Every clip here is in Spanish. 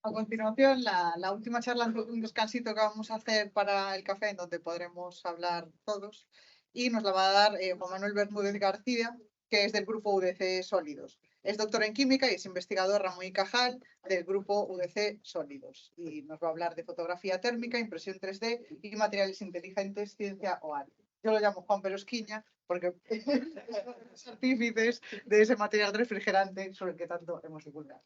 A continuación, la última charla, un descansito que vamos a hacer para el café, en donde podremos hablar todos. Y nos la va a dar Juan Manuel Bermúdez García, que es del grupo UDC Sólidos. Es doctor en química y es investigador Ramón y Cajal del grupo UDC Sólidos. Y nos va a hablar de fotografía térmica, impresión 3D y materiales inteligentes, ciencia OAR. Yo lo llamo Juan Perosquiña porque los artífices de ese material refrigerante sobre el que tanto hemos divulgado.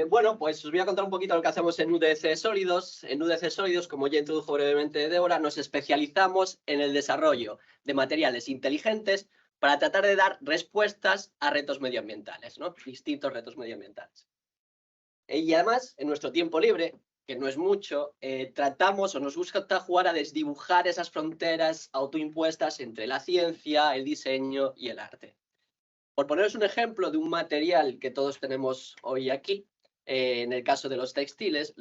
Bueno, pues os voy a contar un poquito lo que hacemos en UDC Sólidos. En UDC Sólidos, como ya introdujo brevemente Débora, nos especializamos en el desarrollo de materiales inteligentes para tratar de dar respuestas a retos medioambientales, ¿no? Distintos retos medioambientales. Y además, en nuestro tiempo libre, que no es mucho, tratamos o nos gusta jugar a desdibujar esas fronteras autoimpuestas entre la ciencia, el diseño y el arte. Por poneros un ejemplo de un material que todos tenemos hoy aquí, en el caso de los textiles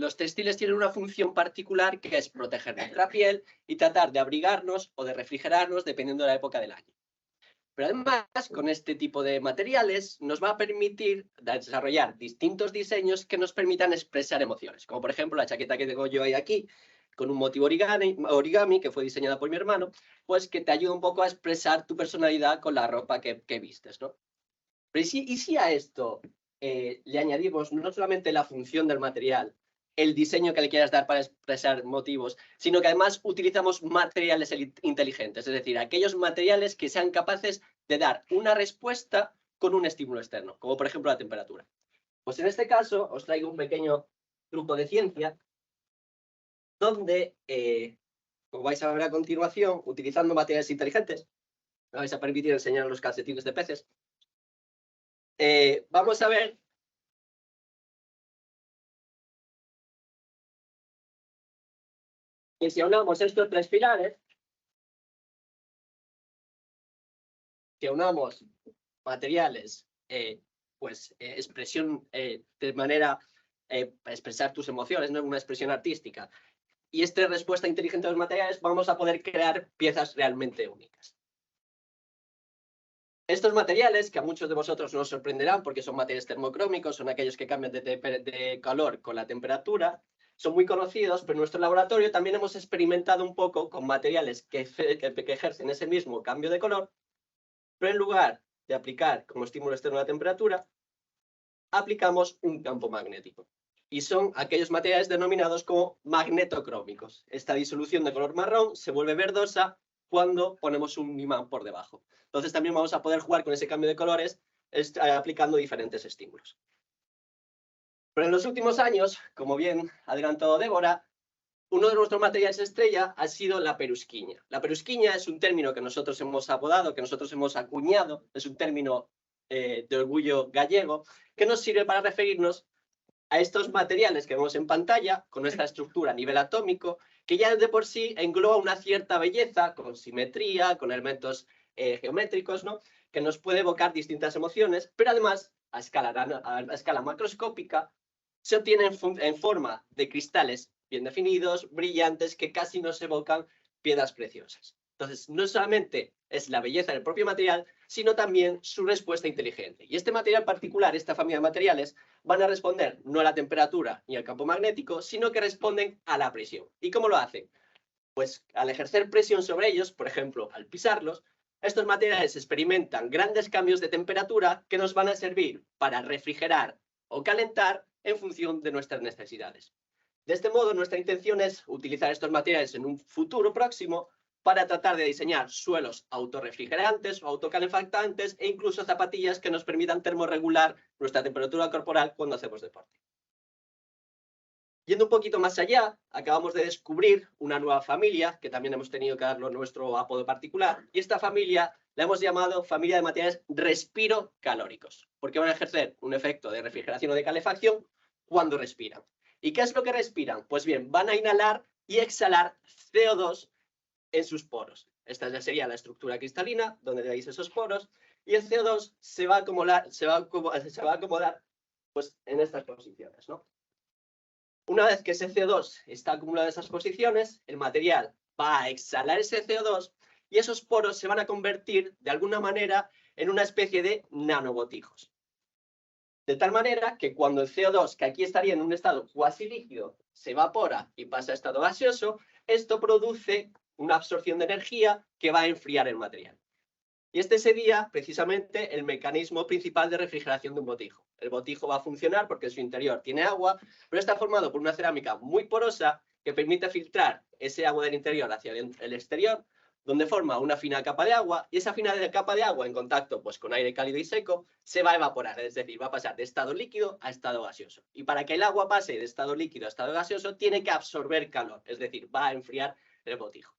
tienen una función particular que es proteger nuestra piel y tratar de abrigarnos o de refrigerarnos dependiendo de la época del año. Pero además, con este tipo de materiales nos va a permitir desarrollar distintos diseños que nos permitan expresar emociones, como por ejemplo la chaqueta que tengo yo hoy aquí, con un motivo origami que fue diseñada por mi hermano, pues que te ayuda un poco a expresar tu personalidad con la ropa que vistes, ¿no? Pero ¿y si a esto le añadimos no solamente la función del material, el diseño que le quieras dar para expresar motivos, sino que además utilizamos materiales inteligentes, es decir, aquellos materiales que sean capaces de dar una respuesta con un estímulo externo, como por ejemplo la temperatura? Pues en este caso os traigo un pequeño truco de ciencia donde, como vais a ver a continuación, utilizando materiales inteligentes, me vais a permitir enseñar los calcetines de peces. Vamos a ver que si aunamos estos tres pilares, si aunamos materiales, expresión de manera para expresar tus emociones, no una expresión artística, y esta respuesta inteligente a los materiales, vamos a poder crear piezas realmente únicas. Estos materiales, que a muchos de vosotros nos sorprenderán porque son materiales termocrómicos, son aquellos que cambian de color con la temperatura, son muy conocidos, pero en nuestro laboratorio también hemos experimentado un poco con materiales que ejercen ese mismo cambio de color, pero en lugar de aplicar como estímulo externo la temperatura, aplicamos un campo magnético. Y son aquellos materiales denominados como magnetocrómicos. Esta disolución de color marrón se vuelve verdosa cuando ponemos un imán por debajo. Entonces también vamos a poder jugar con ese cambio de colores aplicando diferentes estímulos. Pero en los últimos años, como bien adelantó Débora, uno de nuestros materiales estrella ha sido la perusquiña. La perusquiña es un término que nosotros hemos apodado, que nosotros hemos acuñado, es un término de orgullo gallego, que nos sirve para referirnos a estos materiales que vemos en pantalla, con nuestra estructura a nivel atómico, que ya de por sí engloba una cierta belleza, con simetría, con elementos geométricos, ¿no? Que nos puede evocar distintas emociones, pero además, a escala macroscópica, se obtienen en forma de cristales bien definidos, brillantes, que casi nos evocan piedras preciosas. Entonces, no solamente es la belleza del propio material, sino también su respuesta inteligente. Y este material particular, esta familia de materiales, van a responder no a la temperatura ni al campo magnético, sino que responden a la presión. ¿Y cómo lo hacen? Pues al ejercer presión sobre ellos, por ejemplo, al pisarlos, estos materiales experimentan grandes cambios de temperatura que nos van a servir para refrigerar o calentar en función de nuestras necesidades. De este modo, nuestra intención es utilizar estos materiales en un futuro próximo para tratar de diseñar suelos autorrefrigerantes o autocalefactantes e incluso zapatillas que nos permitan termorregular nuestra temperatura corporal cuando hacemos deporte. Yendo un poquito más allá, acabamos de descubrir una nueva familia, que también hemos tenido que darle nuestro apodo particular, y esta familia la hemos llamado familia de materiales respirocalóricos, porque van a ejercer un efecto de refrigeración o de calefacción cuando respiran. ¿Y qué es lo que respiran? Pues bien, van a inhalar y exhalar CO2 en sus poros. Esta ya sería la estructura cristalina, donde veis esos poros, y el CO2 se va a acomodar pues, en estas posiciones, ¿no? Una vez que ese CO2 está acumulado en esas posiciones, el material va a exhalar ese CO2 y esos poros se van a convertir de alguna manera en una especie de nanobotijos. De tal manera que cuando el CO2, que aquí estaría en un estado cuasi líquido, se evapora y pasa a estado gaseoso, esto produce una absorción de energía que va a enfriar el material. Y este sería precisamente el mecanismo principal de refrigeración de un botijo. El botijo va a funcionar porque en su interior tiene agua, pero está formado por una cerámica muy porosa que permite filtrar ese agua del interior hacia el exterior, donde forma una fina capa de agua, y esa fina capa de agua en contacto pues, con aire cálido y seco se va a evaporar, es decir, va a pasar de estado líquido a estado gaseoso. Y para que el agua pase de estado líquido a estado gaseoso, tiene que absorber calor, es decir, va a enfriar el botijo.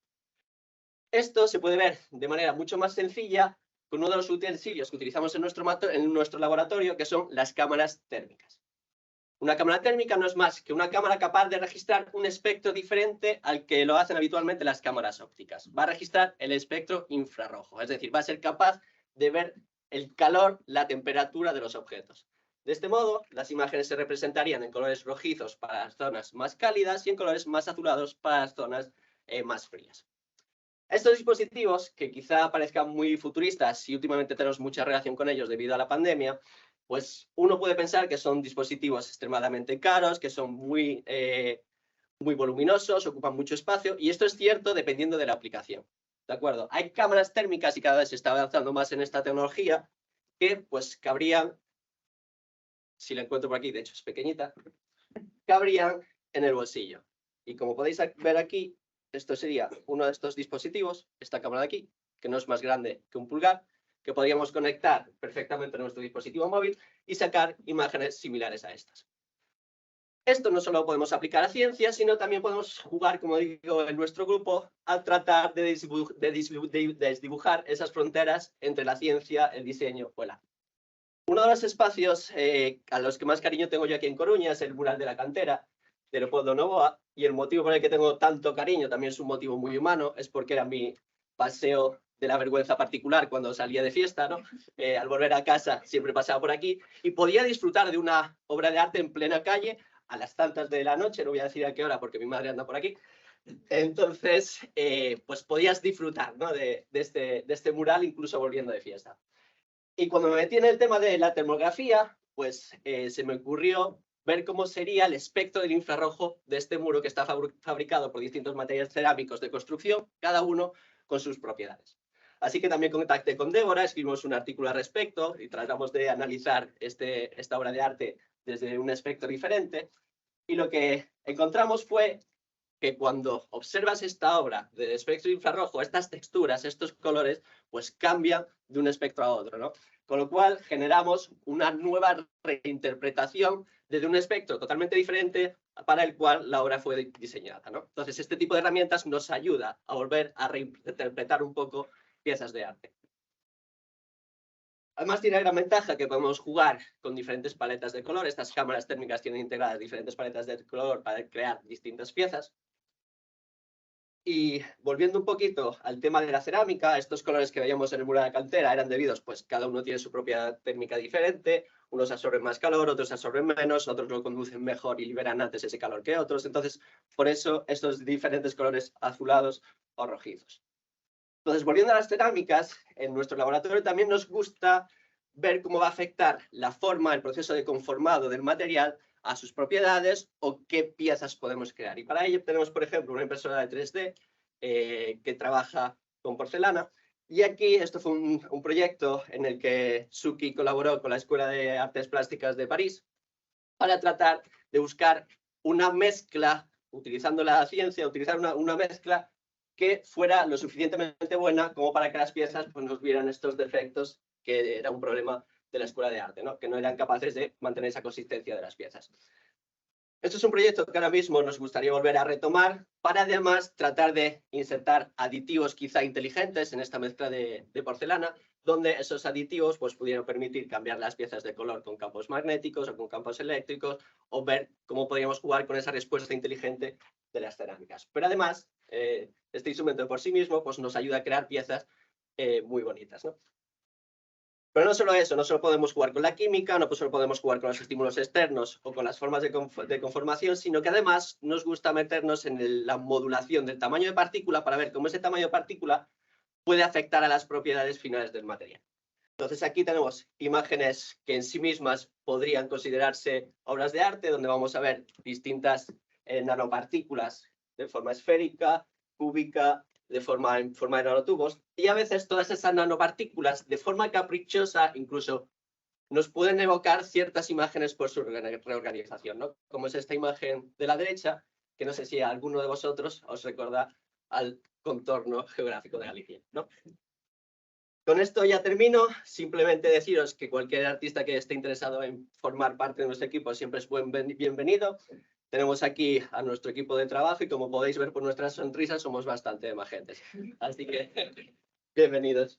Esto se puede ver de manera mucho más sencilla con uno de los utensilios que utilizamos en nuestro laboratorio, que son las cámaras térmicas. Una cámara térmica no es más que una cámara capaz de registrar un espectro diferente al que lo hacen habitualmente las cámaras ópticas. Va a registrar el espectro infrarrojo, es decir, va a ser capaz de ver el calor, la temperatura de los objetos. De este modo, las imágenes se representarían en colores rojizos para las zonas más cálidas y en colores más azulados para las zonas más frías. Estos dispositivos, que quizá parezcan muy futuristas y últimamente tenemos mucha relación con ellos debido a la pandemia, pues uno puede pensar que son dispositivos extremadamente caros, que son muy voluminosos, ocupan mucho espacio, y esto es cierto dependiendo de la aplicación. ¿De acuerdo? Hay cámaras térmicas y cada vez se está avanzando más en esta tecnología que pues cabrían, si la encuentro por aquí, de hecho es pequeñita, cabrían en el bolsillo. Y como podéis ver aquí, esto sería uno de estos dispositivos, esta cámara de aquí, que no es más grande que un pulgar, que podríamos conectar perfectamente a nuestro dispositivo móvil y sacar imágenes similares a estas. Esto no solo podemos aplicar a ciencia, sino también podemos jugar, como digo, en nuestro grupo, a tratar de desdibujar esas fronteras entre la ciencia, el diseño o el arte. Uno de los espacios a los que más cariño tengo yo aquí en Coruña es el mural de la cantera de Leopoldo Novoa, y el motivo por el que tengo tanto cariño también es un motivo muy humano, es porque era mi paseo de la vergüenza particular cuando salía de fiesta, ¿no? Al volver a casa siempre pasaba por aquí y podía disfrutar de una obra de arte en plena calle a las tantas de la noche, no voy a decir a qué hora porque mi madre anda por aquí. Entonces, pues podías disfrutar, ¿no? de este mural incluso volviendo de fiesta. Y cuando me metí en el tema de la termografía, pues se me ocurrió ver cómo sería el espectro del infrarrojo de este muro que está fabricado por distintos materiales cerámicos de construcción, cada uno con sus propiedades. Así que también contacté con Débora, escribimos un artículo al respecto y tratamos de analizar esta obra de arte desde un espectro diferente. Y lo que encontramos fue que cuando observas esta obra del espectro infrarrojo, estas texturas, estos colores, pues cambian de un espectro a otro, ¿no? Con lo cual generamos una nueva reinterpretación desde un espectro totalmente diferente para el cual la obra fue diseñada, ¿no? Entonces, este tipo de herramientas nos ayuda a volver a reinterpretar un poco piezas de arte. Además, tiene la gran ventaja que podemos jugar con diferentes paletas de color. Estas cámaras térmicas tienen integradas diferentes paletas de color para crear distintas piezas. Y volviendo un poquito al tema de la cerámica, estos colores que veíamos en el mural de la cantera eran debidos, pues cada uno tiene su propia térmica diferente, unos absorben más calor, otros absorben menos, otros lo conducen mejor y liberan antes ese calor que otros, entonces por eso estos diferentes colores azulados o rojizos. Entonces, volviendo a las cerámicas, en nuestro laboratorio también nos gusta ver cómo va a afectar la forma, el proceso de conformado del material a sus propiedades o qué piezas podemos crear. Y para ello tenemos, por ejemplo, una impresora de 3D que trabaja con porcelana. Y aquí esto fue un proyecto en el que Suki colaboró con la Escuela de Artes Plásticas de París para tratar de buscar una mezcla, utilizando la ciencia, utilizar una mezcla que fuera lo suficientemente buena como para que las piezas pues, nos vieran estos defectos, que era un problema de la Escuela de Arte, ¿no? Que no eran capaces de mantener esa consistencia de las piezas. Esto es un proyecto que ahora mismo nos gustaría volver a retomar para además tratar de insertar aditivos quizá inteligentes en esta mezcla de porcelana, donde esos aditivos pues, pudieran permitir cambiar las piezas de color con campos magnéticos o con campos eléctricos, o ver cómo podríamos jugar con esa respuesta inteligente de las cerámicas. Pero además, este instrumento por sí mismo pues, nos ayuda a crear piezas muy bonitas, ¿no? Pero no solo eso, no solo podemos jugar con la química, no solo podemos jugar con los estímulos externos o con las formas de conformación, sino que además nos gusta meternos en la modulación del tamaño de partícula para ver cómo ese tamaño de partícula puede afectar a las propiedades finales del material. Entonces aquí tenemos imágenes que en sí mismas podrían considerarse obras de arte, donde vamos a ver distintas nanopartículas de forma esférica, cúbica, en forma de nanotubos, y a veces todas esas nanopartículas, de forma caprichosa, incluso nos pueden evocar ciertas imágenes por su reorganización, ¿no? Como es esta imagen de la derecha, que no sé si a alguno de vosotros os recuerda al contorno geográfico de Galicia, ¿no? Con esto ya termino. Simplemente deciros que cualquier artista que esté interesado en formar parte de nuestro equipo siempre es bienvenido. Tenemos aquí a nuestro equipo de trabajo y como podéis ver por nuestras sonrisas somos bastante magentes. Así que bienvenidos.